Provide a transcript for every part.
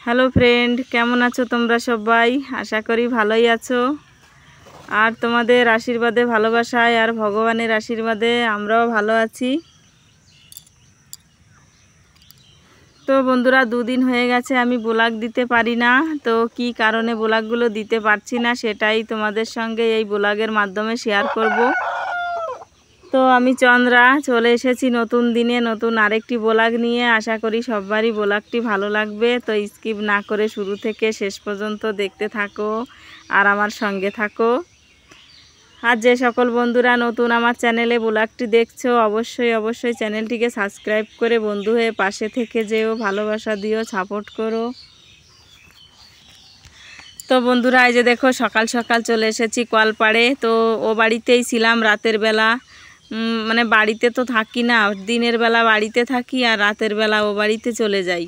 Hello friend, কেমন আছো তোমরা সবাই? আশা করি ভালোই আছো। আর তোমাদের আশীর্বাদে, ভালোবাসায় আর ভগবানের আশীর্বাদে আমরাও ভালো আছি। তো বন্ধুরা, দুদিন হয়ে গেছে আমি ব্লগ দিতে পারি না। তো কি কারণে ব্লগগুলো দিতে পারছি না সেটাই তোমাদের সঙ্গে এই ব্লগের মাধ্যমে শেয়ার করব। তো আমি চন্দ্রা চলে এসেছি নতুন দিনে নতুন আরেকটি ব্লগ নিয়ে। আশা করি সবারই ব্লগটি ভালো লাগবে। তো স্কিপ না করে শুরু থেকে শেষ পর্যন্ত দেখতে থাকো আর আমার সঙ্গে থাকো। আর যে সকল বন্ধুরা নতুন আমার চ্যানেলে ব্লগটি দেখছো, অবশ্যই চ্যানেলটিকে সাবস্ক্রাইব করে বন্ধু হয়ে পাশে থেকে যেও, ভালোবাসা দিও, সাপোর্ট করো। তো বন্ধুরা, এই যে দেখো সকাল সকাল চলে এসেছি কলপাড়ে। তো ও বাড়িতেই ছিলাম রাতের বেলা। মানে বাড়িতে তো থাকি না, দিনের বেলা বাড়িতে থাকি আর রাতের বেলা ও বাড়িতে চলে যাই।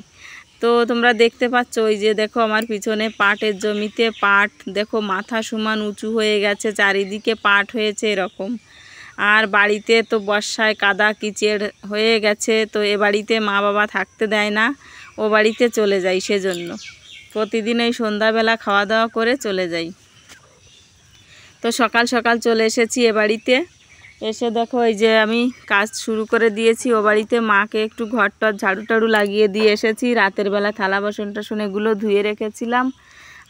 তো তোমরা দেখতে পাচ্ছ ওই যে দেখো আমার পিছনে পাটের জমিতে পাট দেখো মাথা সমান উঁচু হয়ে গেছে, চারিদিকে পাট হয়েছে এরকম। আর বাড়িতে তো বর্ষায় কাদা কিচড় হয়ে গেছে। তো এ বাড়িতে মা বাবা থাকতে দেয় না, ও বাড়িতে চলে যাই। সেজন্য প্রতিদিন এই সন্ধ্যাবেলা খাওয়া দাওয়া করে চলে যাই। তো সকাল সকাল চলে এসেছি এ বাড়িতে। এসে দেখো এই যে আমি কাজ শুরু করে দিয়েছি ও বাড়িতে। মাকে একটু ঘরটর ঝাড়ু টাড়ু লাগিয়ে দিয়ে এসেছি। রাতের বেলা থালা বাসন টাসন এগুলো ধুয়ে রেখেছিলাম,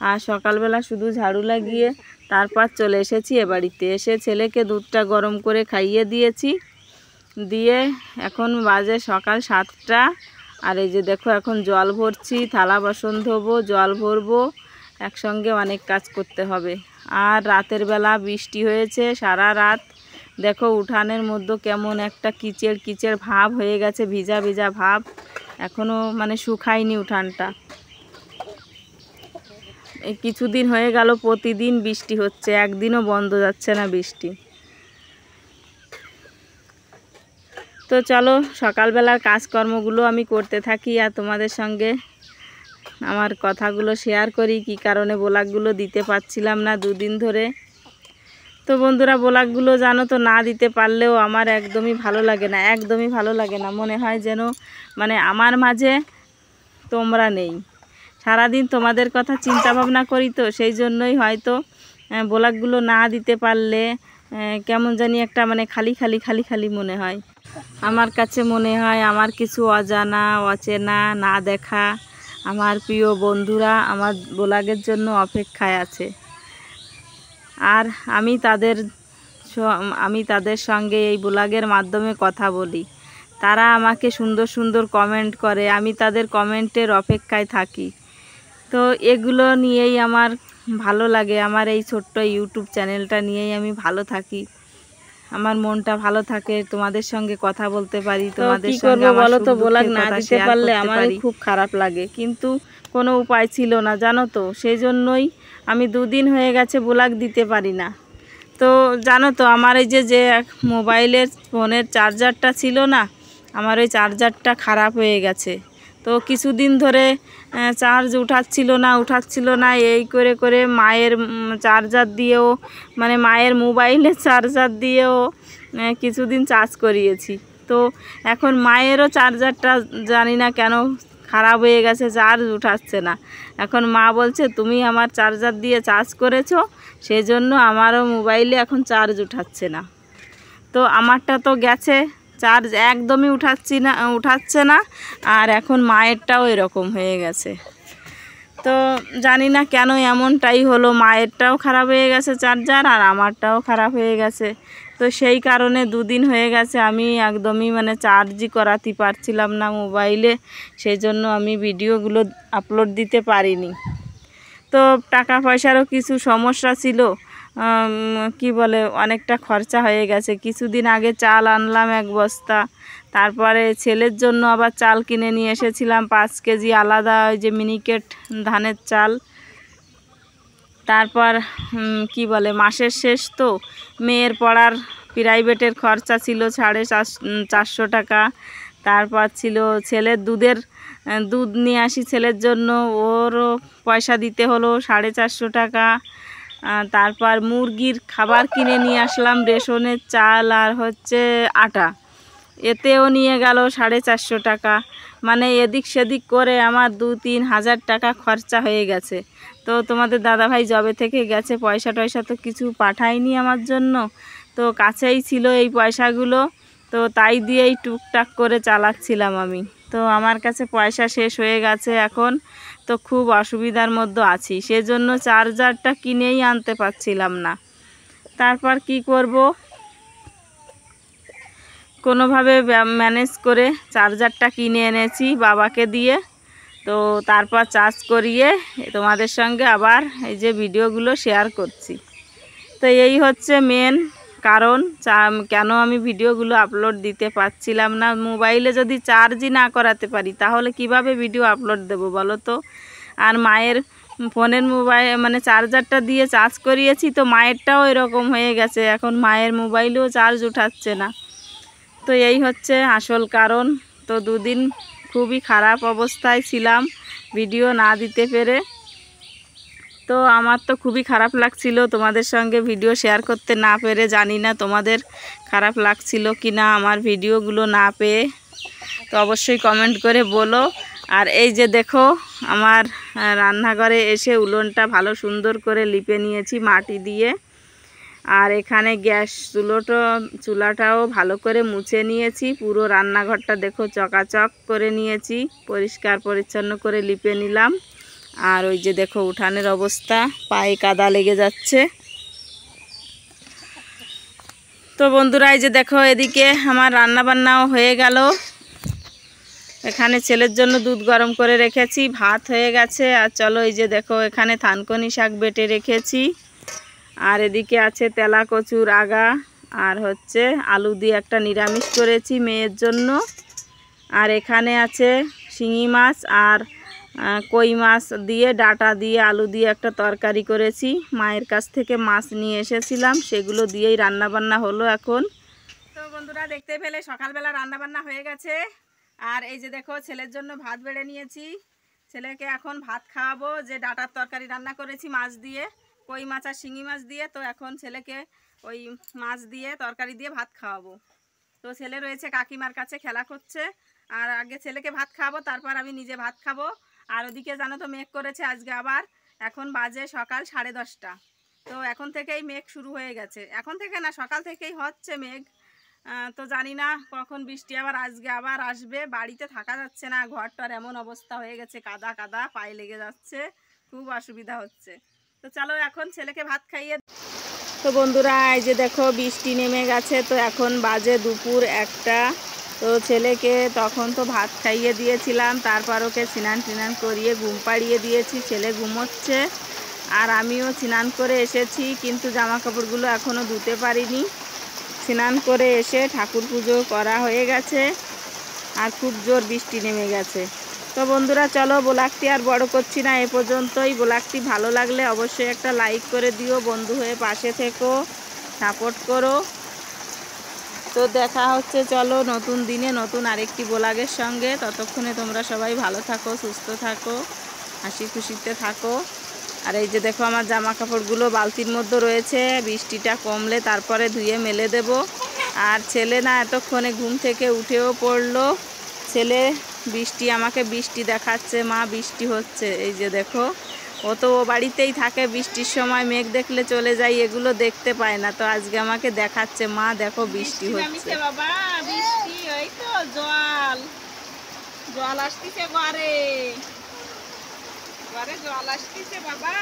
আর সকালবেলা শুধু ঝাড়ু লাগিয়ে তারপর চলে এসেছি এ বাড়িতে। এসে ছেলেকে দুধটা গরম করে খাইয়ে দিয়েছি, দিয়ে এখন বাজে সকাল 7টা। আর এই যে দেখো এখন জল ভরছি, থালা বাসন ধোবো, জল ভরবো, একসঙ্গে অনেক কাজ করতে হবে। আর রাতের বেলা বৃষ্টি হয়েছে সারা রাত। দেখো উঠানের মধ্যে কেমন একটা কিচড় কিচড় ভাব হয়ে গেছে, ভিজা ভিজা ভাব, এখনও মানে শুকায়নি উঠানটা। এই কিছুদিন হয়ে গেল প্রতিদিন বৃষ্টি হচ্ছে, একদিনও বন্ধ যাচ্ছে না বৃষ্টি। তো চলো সকালবেলার কাজকর্মগুলো আমি করতে থাকি আর তোমাদের সঙ্গে আমার কথাগুলো শেয়ার করি। কি কারণে ব্লগগুলো দিতে পারছিলাম না দুদিন ধরে। তো বন্ধুরা, ব্লগগুলো জানো তো না দিতে পারলেও আমার একদমই ভালো লাগে না, একদমই ভালো লাগে না। মনে হয় যেন মানে আমার মাঝে তোমরা নেই। সারাদিন তোমাদের কথা চিন্তা ভাবনা করি, তো সেই জন্যই হয়তো ব্লগগুলো না দিতে পারলে কেমন জানি একটা মানে খালি খালি খালি খালি মনে হয়। আমার কাছে মনে হয় আমার কিছু অজানা অচেনা না দেখা আমার প্রিয় বন্ধুরা আমার ব্লগের জন্য অপেক্ষায় আছে। আর আমি তাদের সঙ্গে এই ব্লগের মাধ্যমে কথা বলি। তারা আমাকে সুন্দর সুন্দর কমেন্ট করে, আমি তাদের কমেন্টের অপেক্ষায় থাকি। তো এগুলো নিয়েই আমার ভালো লাগে। আমার এই ছোট্ট ইউটিউব চ্যানেলটা নিয়েই আমি ভালো থাকি, আমার মনটা ভালো থাকে, তোমাদের সঙ্গে কথা বলতে পারি। তোমাদের সঙ্গে বলো তো, ব্লগ না দিতে পারলে আমার খুব খারাপ লাগে, কিন্তু কোনো উপায় ছিল না জানো তো। সেই জন্যই আমি দুদিন হয়ে গেছে ব্লগ দিতে পারি না। তো জানো তো আমার এই যে মোবাইলের ফোনের চার্জারটা ছিল না, আমার ওই চার্জারটা খারাপ হয়ে গেছে। তো কিছুদিন ধরে চার্জ উঠাচ্ছিল না এই করে করে মায়ের চার্জার দিয়েও মানে মায়ের মোবাইলের চার্জার দিয়েও কিছুদিন চার্জ করিয়েছি। তো এখন মায়েরও চার্জারটা জানি না কেন খারাপ হয়ে গেছে, চার্জ উঠাচ্ছে না। এখন মা বলছে তুমি আমার চার্জার দিয়ে চার্জ করেছো, সেজন্য আমারও মোবাইলে এখন চার্জ উঠাচ্ছে না। তো আমারটা তো গেছে, চার্জ একদমই উঠাচ্ছে না। আর এখন মায়েরটাও এরকম হয়ে গেছে। তো জানি না কেন এমনটাই হলো, মায়েরটাও খারাপ হয়ে গেছে চার্জার আর আমারটাও খারাপ হয়ে গেছে। তো সেই কারণে দুদিন হয়ে গেছে আমি একদমই মানে চার্জই করাতে পারছিলাম না মোবাইলে। সেই জন্য আমি ভিডিওগুলো আপলোড দিতে পারিনি। তো টাকা পয়সারও কিছু সমস্যা ছিল, কি বলে অনেকটা খরচা হয়ে গেছে। কিছুদিন আগে চাল আনলাম 1 বস্তা, তারপরে ছেলের জন্য আবার চাল কিনে নিয়ে এসেছিলাম 5 কেজি আলাদা, ওই যে মিনিকেট ধানের চাল। তারপর কি বলে মাসের শেষ তো, মেয়ের পড়ার প্রাইভেটের খরচা ছিল 450 টাকা। তারপর ছিল ছেলের দুধ নিয়ে আসি ছেলের জন্য, ওরও পয়সা দিতে হলো 450 টাকা। তারপর মুরগির খাবার কিনে নিয়ে আসলাম, রেশনের চাল আর হচ্ছে আটা, এতেও নিয়ে গেল 450 টাকা। মানে এদিক সেদিক করে আমার 2-3 হাজার টাকা খরচা হয়ে গেছে। তো তোমাদের দাদাভাই জবে থেকে গেছে, পয়সা টয়সা তো কিছু পাঠায়নি আমার জন্য, তো কাছেই ছিল এই পয়সাগুলো, তো তাই দিয়েই টুকটাক করে চালাচ্ছিলাম আমি। তো আমার কাছে পয়সা শেষ হয়ে গেছে এখন, তো খুব অসুবিধার মধ্যে আছি, সেজন্য চার্জারটা কিনেই আনতে পারছিলাম না। তারপর কি করব, কোনোভাবে ম্যানেজ করে চার্জারটা কিনে এনেছি বাবাকে দিয়ে। তো তারপর চার্জ করিয়ে তোমাদের সঙ্গে আবার এই যে ভিডিওগুলো শেয়ার করছি। তো এই হচ্ছে মেন কারণ কেন আমি ভিডিওগুলো আপলোড দিতে পারছিলাম না। মোবাইলে যদি চার্জই না করাতে পারি তাহলে কিভাবে ভিডিও আপলোড দেব বলো তো। আর মায়ের ফোনের মোবাইল মানে চার্জারটা দিয়ে চার্জ করিয়েছি, তো মায়েরটাও এরকম হয়ে গেছে, এখন মায়ের মোবাইলেও চার্জ উঠাচ্ছে না। তো এই হচ্ছে আসল কারণ। তো দুদিন খুবই খারাপ অবস্থায় ছিলাম ভিডিও না দিতে পেরে। তো আমার তো খুবই খারাপ লাগছিল তোমাদের সঙ্গে ভিডিও শেয়ার করতে না পেরে। জানি না তোমাদের খারাপ লাগছিল কি না আমার ভিডিওগুলো না পেয়ে, তো অবশ্যই কমেন্ট করে বলো। আর এই যে দেখো আমার রান্নাঘরে এসে উনুনটা ভালো সুন্দর করে লিপে নিয়েছি মাটি দিয়ে। আর এখানে গ্যাস চুলাটাও ভালো করে মুছে নিয়েছি। পুরো রান্নাঘরটা দেখো চকাচক করে নিয়েছি, পরিষ্কার পরিচ্ছন্ন করে লিপে নিলাম। আর ওই যে দেখো উঠানের অবস্থা, পায়ে কাদা লেগে যাচ্ছে। তো বন্ধুরা এই যে দেখো এদিকে আমার রান্না বান্নাও হয়ে গেল। এখানে ছেলের জন্য দুধ গরম করে রেখেছি, ভাত হয়ে গেছে। আর চলো এই যে দেখো এখানে থানকুনি শাক বেটে রেখেছি, আর এদিকে আছে তেলা কচুর আগা, আর হচ্ছে আলু দিয়ে একটা নিরামিষ করেছি মেয়ের জন্য। আর এখানে আছে শিঙি মাছ আর কই মাছ দিয়ে ডাটা দিয়ে আলু দিয়ে একটা তরকারি করেছি। মায়ের কাছ থেকে মাছ নিয়ে এসেছিলাম, সেগুলো দিয়েই রান্নাবান্না হলো এখন। তো বন্ধুরা দেখতে পেলে সকালবেলা রান্নাবান্না হয়ে গেছে। আর এই যে দেখো ছেলের জন্য ভাত বেড়ে নিয়েছি, ছেলেকে এখন ভাত খাওয়াবো। যে ডাটার তরকারি রান্না করেছি মাছ দিয়ে, কই মাছ আর শিঙি মাছ দিয়ে, তো এখন ছেলেকে ওই মাছ দিয়ে তরকারি দিয়ে ভাত খাওয়াবো। তো ছেলে রয়েছে কাকিমার কাছে খেলা করছে, আর আগে ছেলেকে ভাত খাওয়াবো তারপর আমি নিজে ভাত খাবো। আর ওদিকে জানো তো মেঘ করেছে আজকে আবার, এখন বাজে সকাল 10:30। তো এখন থেকেই মেঘ শুরু হয়ে গেছে, এখন থেকে না সকাল থেকেই হচ্ছে মেঘ। তো জানি না কখন বৃষ্টি আবার আজকে আবার আসবে, বাড়িতে থাকা যাচ্ছে না, ঘরটার এমন অবস্থা হয়ে গেছে, কাদা কাদা পায়ে লেগে যাচ্ছে, খুব অসুবিধা হচ্ছে। তো চলো এখন ছেলেকে ভাত খাইয়ে। তো বন্ধুরা এই যে দেখো বৃষ্টি নেমে গেছে, তো এখন বাজে দুপুর 1টা। তো ছেলেকে তখন তো ভাত খাইয়ে দিয়েছিলাম, তারপর ওকে স্নান টিনান করিয়ে ঘুম পাড়িয়ে দিয়েছি, ছেলে ঘুমোচ্ছে। আর আমিও স্নান করে এসেছি, কিন্তু জামা কাপড়গুলো এখনও ধুতে পারিনি। স্নান করে এসে ঠাকুর পুজো করা হয়ে গেছে, আর খুব জোর বৃষ্টি নেমে গেছে। তো বন্ধুরা চলো ব্লগটি আর বড় করছি না, এ পর্যন্তই। ব্লগটি ভালো লাগলে অবশ্যই একটা লাইক করে দিও, বন্ধু হয়ে পাশে থেকো, সাপোর্ট করো। তো দেখা হচ্ছে চলো নতুন দিনে নতুন আরেকটি ব্লগের সঙ্গে। ততক্ষণে তোমরা সবাই ভালো থাকো, সুস্থ থাকো, হাসি খুশিতে থাকো। আর এই যে দেখো আমার জামা কাপড়গুলো বালতির মধ্যে রয়েছে, বৃষ্টিটা কমলে তারপরে ধুয়ে মেলে দেব। আর ছেলে না এতক্ষণে ঘুম থেকে উঠেও পড়লো। ছেলে আমাকে বৃষ্টি দেখাচ্ছে, মা বৃষ্টি হচ্ছে। এই যে দেখো ও তো ও বাড়িতেই থাকে, বৃষ্টির সময় মেঘ দেখলে চলে যাই, এগুলো দেখতে পায় না। তো আজকে আমাকে দেখাচ্ছে, মা দেখো বৃষ্টি হচ্ছে। বাবা বৃষ্টি, এই তো জল আসতেছে, ঘরে জল আসতেছে বাবা।